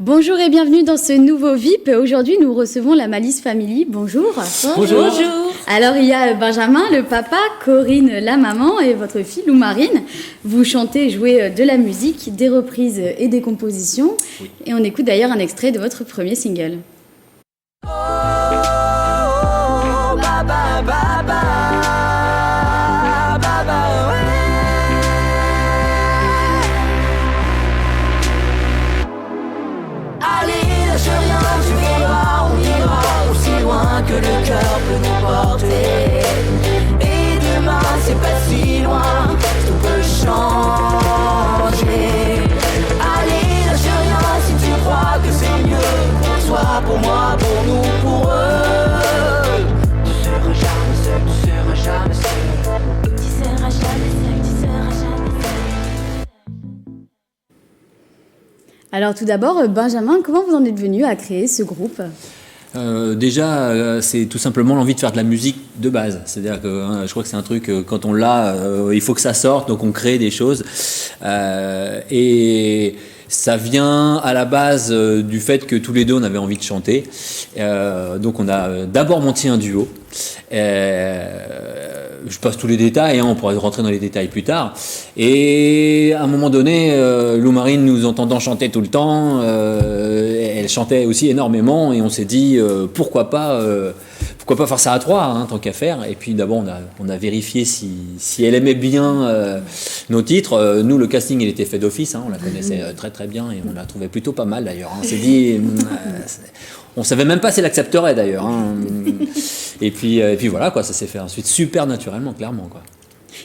Bonjour et bienvenue dans ce nouveau VIP. Aujourd'hui, nous recevons la Malice Family. Bonjour. Bonjour. Alors, il y a Benjamin, le papa, Corinne, la maman et votre fille, Lou Marine. Vous chantez et jouez de la musique, des reprises et des compositions. Oui. Et on écoute d'ailleurs un extrait de votre premier single. Que le cœur peut nous porter. Et demain c'est pas si loin, tout peut changer. Allez, lâche rien si tu crois que c'est mieux. Pour toi, pour moi, pour nous, pour eux. Tu seras jamais seul, tu seras jamais seul. Tu seras jamais seul, tu seras jamais seul. Alors tout d'abord, Benjamin, comment vous en êtes venu à créer ce groupe ? Déjà, c'est tout simplement l'envie de faire de la musique de base. C'est-à-dire que je crois que c'est un truc, quand on l'a, il faut que ça sorte, donc on crée des choses. Et ça vient à la base du fait que tous les deux, on avait envie de chanter. Donc on a d'abord monté un duo. Je passe tous les détails, on pourra rentrer dans les détails plus tard. Et à un moment donné, Lou Marine nous entendant chanter tout le temps, elle chantait aussi énormément et on s'est dit pourquoi pas faire ça à trois, tant qu'à faire. Et puis d'abord on a vérifié si elle aimait bien nos titres. Nous, le casting il était fait d'office, on la connaissait très très bien et on la trouvait plutôt pas mal d'ailleurs. On s'est dit on savait même pas si elle accepterait d'ailleurs. Et puis voilà quoi, ça s'est fait ensuite super naturellement, clairement quoi.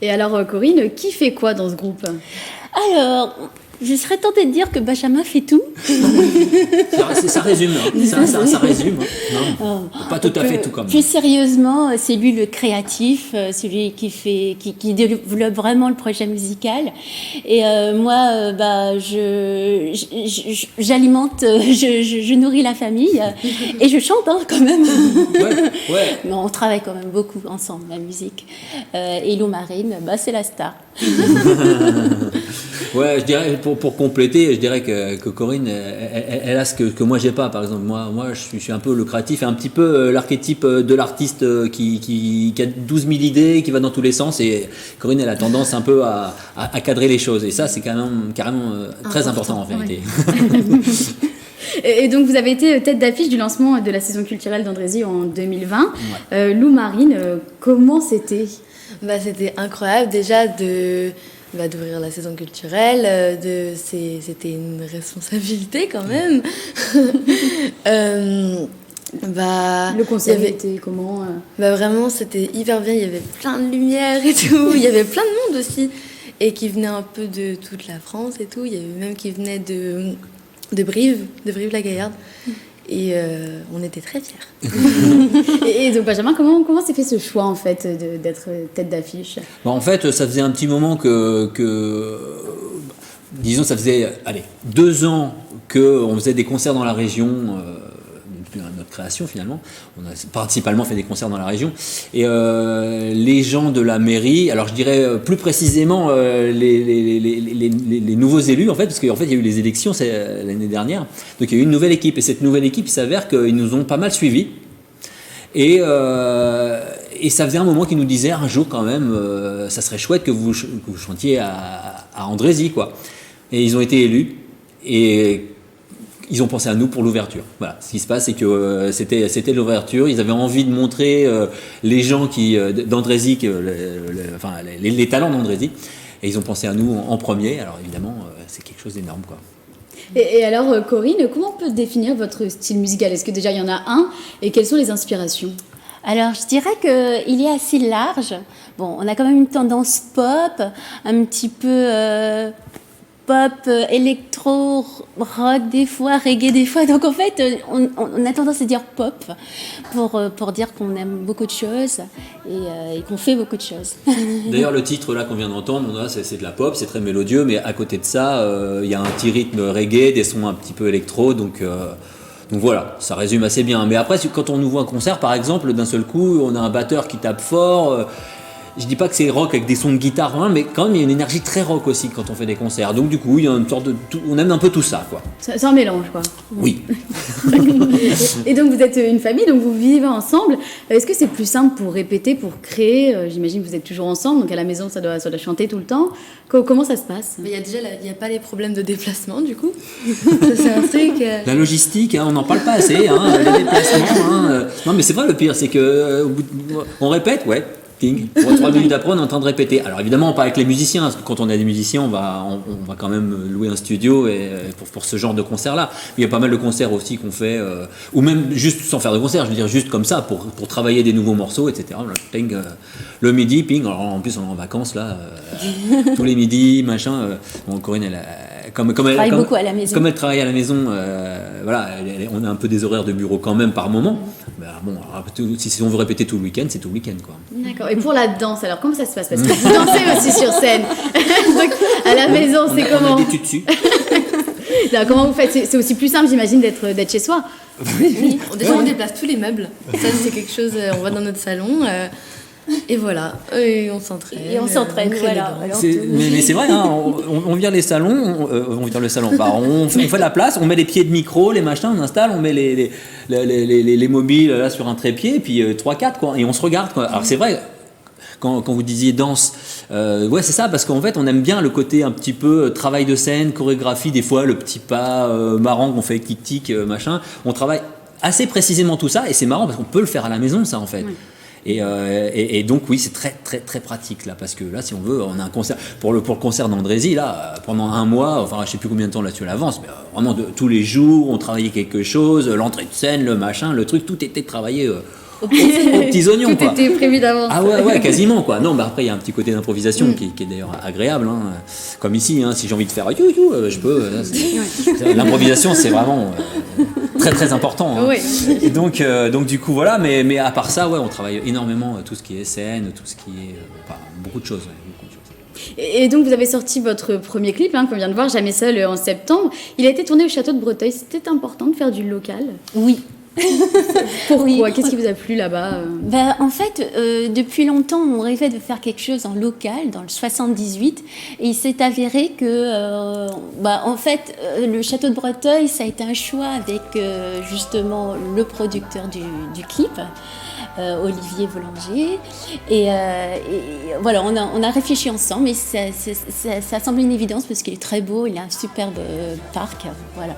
Et alors Corinne, qui fait quoi dans ce groupe ? Alors, je serais tentée de dire que Benjamin fait tout. Ça résume, ça résume. Non, pas tout à fait tout comme. Plus sérieusement, c'est lui le créatif, celui qui développe vraiment le projet musical. Et moi, j'alimente, je nourris la famille et je chante quand même. Ouais. Mais on travaille quand même beaucoup ensemble, la musique. Et Lou Marine, c'est la star. Ouais, je dirais pour compléter, je dirais que Corinne, elle a ce que moi j'ai pas. Par exemple, moi je suis un peu le créatif et un petit peu l'archétype de l'artiste qui a 12 000 idées, qui va dans tous les sens. Et Corinne, elle a tendance un peu à cadrer les choses. Et ça, c'est carrément très important en vérité. Et donc vous avez été tête d'affiche du lancement de la saison culturelle d'Andrézy en 2020. Ouais. Lou Marine, comment c'était ? C'était incroyable déjà d'ouvrir la saison culturelle, c'était une responsabilité quand même. Le concert était comment Vraiment, c'était hyper bien, il y avait plein de lumière et tout, il y avait plein de monde aussi, et qui venait un peu de toute la France et tout, il y avait même qui venait de Brive-la-Gaillarde. Et on était très fiers. Et donc Benjamin, comment s'est fait ce choix en fait d'être tête d'affiche ? En fait, ça faisait un petit moment que disons, ça faisait 2 ans qu'on faisait des concerts dans la région. Notre création finalement, on a principalement fait des concerts dans la région et les gens de la mairie, alors je dirais plus précisément les nouveaux élus en fait, parce qu'en fait il y a eu les élections l'année dernière, donc il y a eu une nouvelle équipe et cette nouvelle équipe il s'avère qu'ils nous ont pas mal suivis et ça faisait un moment qu'ils nous disaient un jour quand même ça serait chouette que vous chantiez à Andrézy quoi, et ils ont été élus et ils ont pensé à nous pour l'ouverture. Voilà, ce qui se passe, c'est que c'était l'ouverture. Ils avaient envie de montrer les gens d'Andrézy, les talents d'Andrézy, et ils ont pensé à nous en premier. Alors évidemment, c'est quelque chose d'énorme, quoi. Et alors, Corinne, comment on peut définir votre style musical ? Est-ce que déjà il y en a un ? Et quelles sont les inspirations ? Alors, je dirais qu'il est assez large. Bon, on a quand même une tendance pop, un petit peu pop, électro, rock des fois, reggae des fois. Donc en fait, on a tendance à dire pop pour dire qu'on aime beaucoup de choses et qu'on fait beaucoup de choses. D'ailleurs, le titre là qu'on vient d'entendre, c'est de la pop, c'est très mélodieux, mais à côté de ça, il y a un petit rythme reggae, des sons un petit peu électro, donc voilà, ça résume assez bien. Mais après, quand on nous voit un concert, par exemple, d'un seul coup, on a un batteur qui tape fort. je dis pas que c'est rock avec des sons de guitare, hein, mais quand même il y a une énergie très rock aussi quand on fait des concerts. Donc du coup, il y a une sorte on aime un peu tout ça, quoi. C'est un mélange, quoi. Oui. Et donc vous êtes une famille, donc vous vivez ensemble. Est-ce que c'est plus simple pour répéter, pour créer? J'imagine que vous êtes toujours ensemble, donc à la maison ça doit chanter tout le temps. Comment ça se passe? Mais il y a pas les problèmes de déplacement du coup. Ça, c'est un truc. La logistique, hein, on n'en parle pas assez, hein, les déplacements. Hein. Non, mais c'est vrai, le pire, c'est que on répète, ouais. Pour 3 minutes après, on est en train de répéter. Alors évidemment, pas avec les musiciens, parce que quand on a des musiciens, on va quand même louer un studio pour ce genre de concert-là. Mais il y a pas mal de concerts aussi qu'on fait, ou même juste sans faire de concert, je veux dire juste comme ça, pour travailler des nouveaux morceaux, etc. Le midi, ping, alors en plus on est en vacances là, tous les midis, machin. Bon, Corinne, comme elle travaille beaucoup à la maison. Comme elle travaille à la maison, voilà, on a un peu des horaires de bureau quand même par moment. Ben, bon, alors, si on veut répéter tout le week-end, c'est tout le week-end, quoi. D'accord. Et pour la danse, alors comment ça se passe? Parce que vous dansez aussi sur scène. Donc, à la maison, c'est comment? On a des tutus. Alors, comment vous faites? C'est aussi plus simple, j'imagine, d'être chez soi. Oui. Déjà, on déplace tous les meubles. Ça, c'est quelque chose. On va dans notre salon. Et voilà, et on s'entraîne. Voilà. Mais c'est vrai, hein, on vire les salons, on vire le salon, on fait la place, on met les pieds de micro, les machins, on installe, on met les mobiles là sur un trépied, et puis 3-4, quoi, et on se regarde, quoi. Alors c'est vrai, quand vous disiez danse, ouais c'est ça, parce qu'en fait on aime bien le côté un petit peu travail de scène, chorégraphie, des fois le petit pas marrant qu'on fait avec tic-tic, machin, on travaille assez précisément tout ça, et c'est marrant parce qu'on peut le faire à la maison, ça en fait. Oui. Et donc oui, c'est très très très pratique là, parce que là, si on veut, on a un concert pour le concert d'Andrézy là, pendant un mois, enfin je sais plus combien de temps là-dessus à l'avance, mais vraiment tous les jours, on travaillait quelque chose, l'entrée de scène, le machin, le truc, tout était travaillé aux petits oignons. Tout quoi. était prévu d'avance. Ah ouais, quasiment quoi. Non, bah après il y a un petit côté d'improvisation qui est d'ailleurs agréable, hein. Comme ici, hein, si j'ai envie de faire je peux. Là, l'improvisation, c'est vraiment très très important. Hein. Oui. Et donc du coup voilà, mais à part ça, ouais, on travaille énormément tout ce qui est scène, tout ce qui est beaucoup de choses. Ouais, beaucoup de choses. Et donc vous avez sorti votre premier clip, hein, qu'on vient de voir, Jamais seul, en septembre. Il a été tourné au château de Breteuil. C'était important de faire du local? Oui. Pourquoi? Oui. Qu'est-ce qui vous a plu là-bas? En fait, depuis longtemps, on rêvait de faire quelque chose en local, dans le 78, et il s'est avéré que, en fait, le château de Breteuil, ça a été un choix avec justement le producteur du clip. Olivier Vollanger, et voilà, on a réfléchi ensemble, et ça semble une évidence parce qu'il est très beau, il a un superbe parc, voilà.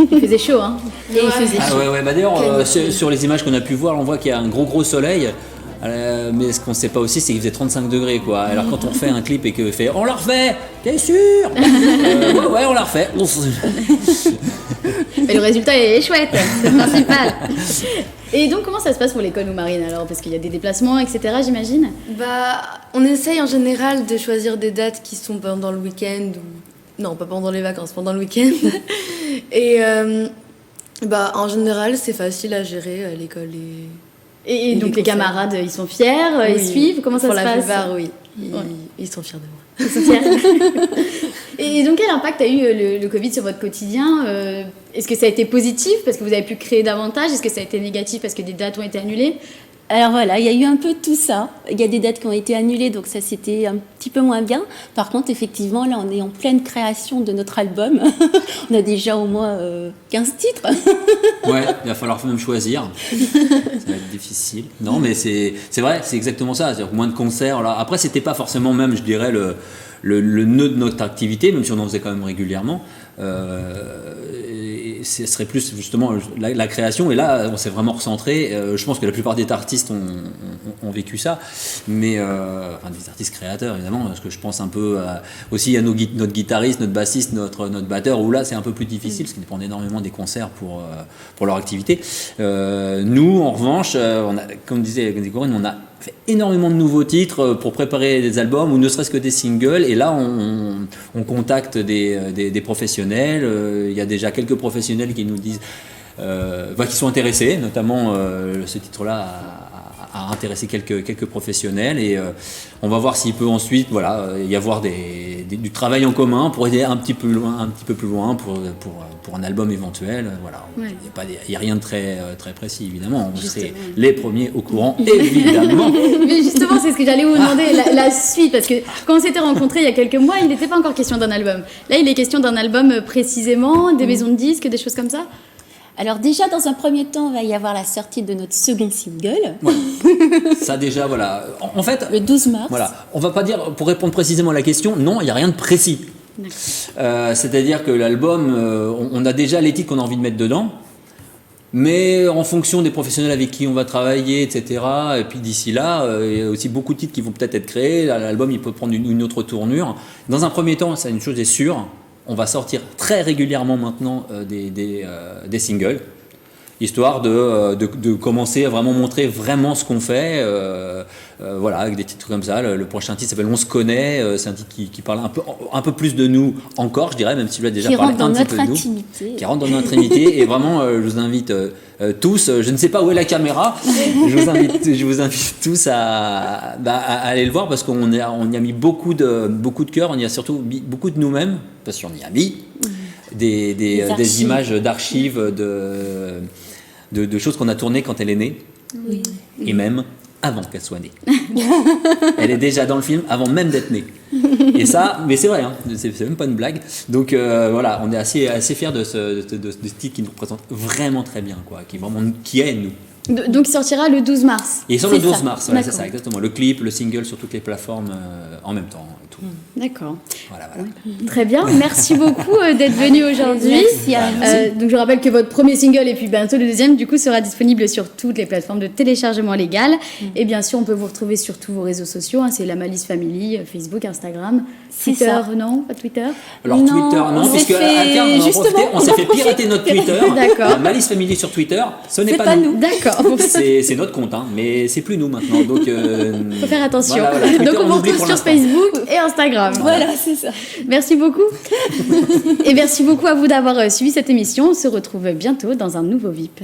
Il faisait chaud, hein. Et il faisait chaud. Ouais, d'ailleurs, sur les images qu'on a pu voir, on voit qu'il y a un gros soleil. Mais ce qu'on ne sait pas aussi, c'est qu'il faisait 35 degrés, quoi. Alors quand on fait un clip et qu'il fait « On la refait, t'es sûr ?» Ouais, on la refait. Mais le résultat est chouette, c'est le principal. Et donc comment ça se passe pour l'école Loup-Marine alors? Parce qu'il y a des déplacements, etc., j'imagine. On essaye en général de choisir des dates qui sont pendant le week-end ou... Non, pas pendant les vacances, pendant le week-end. Et en général, c'est facile à gérer, l'école Et donc les camarades, ils sont fiers, ils suivent, comment ça se passe? Pour la plupart, oui. Ils sont fiers de moi. Ils sont fiers. Et donc quel impact a eu le Covid sur votre quotidien? Est-ce que ça a été positif parce que vous avez pu créer davantage? Est-ce que ça a été négatif parce que des dates ont été annulées? Alors voilà, il y a eu un peu tout ça. Il y a des dates qui ont été annulées, donc ça c'était un petit peu moins bien. Par contre, effectivement, là on est en pleine création de notre album. On a déjà au moins 15 titres. Ouais, il va falloir même choisir. Ça va être difficile. Non, mais c'est vrai, c'est exactement ça. C'est-à-dire moins de concerts. Là. Après, c'était pas forcément même, je dirais, le nœud de notre activité, même si on en faisait quand même régulièrement. Ce serait plus justement la création, et là on s'est vraiment recentré. Je pense que la plupart des artistes ont vécu ça, mais des artistes créateurs évidemment, parce que je pense un peu aussi à notre guitariste, notre bassiste, notre batteur, où là c'est un peu plus difficile parce qu'ils dépendent énormément des concerts pour leur activité. Nous en revanche, comme disait Corinne, on a fait énormément de nouveaux titres pour préparer des albums ou ne serait-ce que des singles, et là on contacte des professionnels. Il y a déjà quelques professionnels qui nous disent qui sont intéressés, notamment ce titre-là a intéressé quelques professionnels, et on va voir s'il peut ensuite y avoir des du travail en commun pour aider un petit peu plus loin pour un album éventuel. Voilà. Ouais. Il n'y a rien de très précis, évidemment. Vous serez les premiers au courant, évidemment. Mais justement, c'est ce que j'allais vous demander, la suite, parce que quand on s'était rencontrés il y a quelques mois, il n'était pas encore question d'un album. Là, il est question d'un album précisément, des maisons de disques, des choses comme ça. Alors déjà, dans un premier temps, il va y avoir la sortie de notre second single, Ouais. Ça déjà, voilà. En fait, le 12 mars. voilà. On va pas dire, pour répondre précisément à la question, non, il n'y a rien de précis. C'est-à-dire que l'album, on a déjà les titres qu'on a envie de mettre dedans, mais en fonction des professionnels avec qui on va travailler, etc. Et puis d'ici là, il y a aussi beaucoup de titres qui vont peut-être être créés. L'album, il peut prendre une autre tournure. Dans un premier temps, ça, une chose est sûre, on va sortir très régulièrement maintenant des singles, histoire de commencer à vraiment montrer vraiment ce qu'on fait, voilà, avec des titres comme ça. Le prochain titre s'appelle On se connaît, c'est un titre qui parle un peu plus de nous encore, je dirais, même si je l'ai déjà qui parlé rentre un dans petit peu notre de nous. intimité. Qui rentre dans notre intimité, et vraiment, je vous invite tous, je ne sais pas où est la caméra, je vous invite tous à aller le voir, parce qu'on y a mis beaucoup de cœur, on y a surtout mis beaucoup de nous-mêmes, parce qu'on y a mis des images d'archives, de choses qu'on a tournées quand elle est née, et même avant qu'elle soit née. Elle est déjà dans le film avant même d'être née. Et ça, mais c'est vrai, hein, c'est même pas une blague. Donc voilà, on est assez fiers de ce titre qui nous représente vraiment très bien, quoi, qui est nous. Donc il sortira le 12 mars. Et sur le 12 ça. mars, voilà, c'est D'accord. ça, exactement. Le clip, le single sur toutes les plateformes en même temps. Et tout. D'accord. Voilà. Très bien. Merci beaucoup d'être venu aujourd'hui. Merci à vous. Donc je rappelle que votre premier single et puis bientôt le deuxième du coup sera disponible sur toutes les plateformes de téléchargement légal. Et bien sûr, on peut vous retrouver sur tous vos réseaux sociaux. Hein, c'est la Malice Family, Facebook, Instagram, C'est Twitter. ça. Non, pas Twitter. Alors Non, Twitter, non, on puisque s'est fait- Alcar, justement, on s'est fait pirater notre Twitter. D'accord. La Malice Family sur Twitter, ce n'est C'est pas pas nous. nous. D'accord. C'est notre compte, hein, mais c'est plus nous maintenant. Donc Faut faire attention. voilà, Twitter, Donc on vous oublie retrouve pour sur l'instant. Facebook et Instagram. Voilà, c'est ça. Merci beaucoup. Et merci beaucoup à vous d'avoir suivi cette émission. On se retrouve bientôt dans un nouveau VIP.